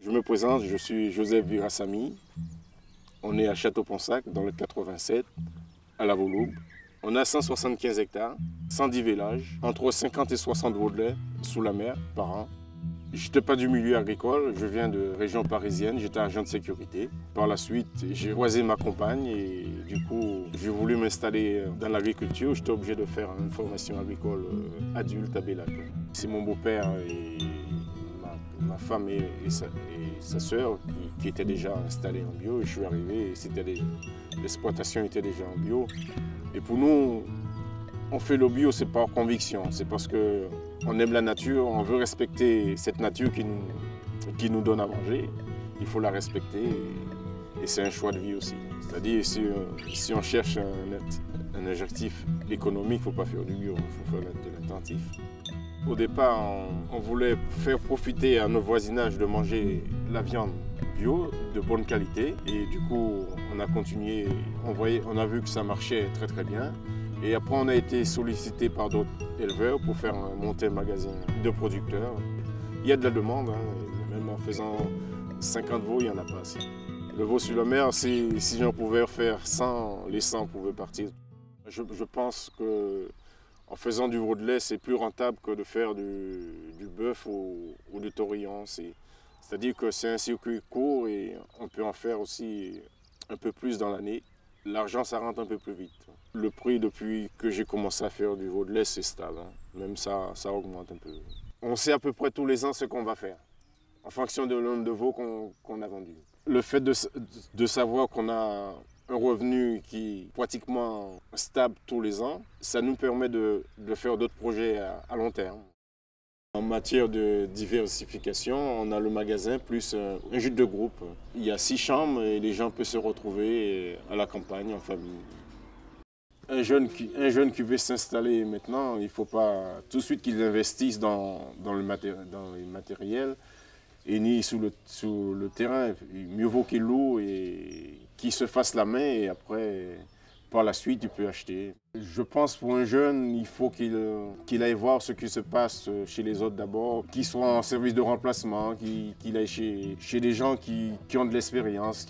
Je me présente, je suis Joseph Virassamy. On est à Château-Ponsac, dans le 87, à la Voloube. On a 175 hectares, 110 villages, entre 50 et 60 vaudelais sous la mer par an. Je n'étais pas du milieu agricole, je viens de région parisienne, j'étais agent de sécurité. Par la suite, j'ai croisé ma compagne et du coup, j'ai voulu m'installer dans l'agriculture. J'étais obligé de faire une formation agricole adulte à Bellac. C'est mon beau-père et ma femme et sa sœur qui étaient déjà installées en bio. Et je suis arrivé et l'exploitation était déjà en bio. Et pour nous, on fait le bio, c'est par conviction, c'est parce qu'on aime la nature, on veut respecter cette nature qui nous donne à manger. Il faut la respecter et c'est un choix de vie aussi. C'est-à-dire si on cherche un objectif économique, il ne faut pas faire du bio, il faut faire de l'intensif. Au départ, on voulait faire profiter à nos voisinages de manger la viande bio, de bonne qualité. Et du coup, on a continué, on a vu que ça marchait très très bien. Et après, on a été sollicité par d'autres éleveurs pour faire monter un magasin de producteurs. Il y a de la demande, hein, même en faisant 50 veaux, il n'y en a pas assez. Le veau sur la mer, si j'en pouvais faire 100, les 100 pouvaient partir. Je pense qu'en faisant du veau de lait, c'est plus rentable que de faire du bœuf ou du taurillon. C'est-à-dire que c'est un circuit court et on peut en faire aussi un peu plus dans l'année. L'argent, ça rentre un peu plus vite. Le prix, depuis que j'ai commencé à faire du veau de lait, c'est stable. Hein. Même ça augmente un peu. On sait à peu près tous les ans ce qu'on va faire, en fonction de nombre de veaux qu'on a vendus. Le fait de savoir qu'on a un revenu qui est pratiquement stable tous les ans, ça nous permet de faire d'autres projets à long terme. En matière de diversification, on a le magasin plus un gîte de groupe. Il y a 6 chambres et les gens peuvent se retrouver à la campagne, en famille. Un jeune qui veut s'installer maintenant, il ne faut pas tout de suite qu'il investisse dans les matériels et ni sur le terrain. Mieux vaut qu'il loue et qu'il se fasse la main et après, par la suite, il peut acheter. Je pense pour un jeune, il faut qu'il aille voir ce qui se passe chez les autres d'abord, qu'il soit en service de remplacement, qu'il aille chez des gens qui ont de l'expérience,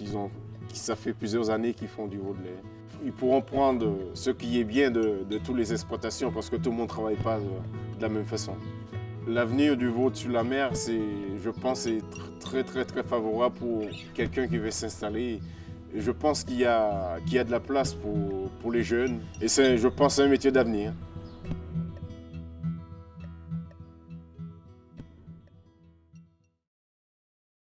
ça fait plusieurs années qu'ils font du veau de lait. Ils pourront prendre ce qui est bien de toutes les exploitations parce que tout le monde ne travaille pas de la même façon. L'avenir du veau sur la mer, je pense, est très très très favorable pour quelqu'un qui veut s'installer. Je pense qu'il y a de la place pour les jeunes et je pense que c'est un métier d'avenir.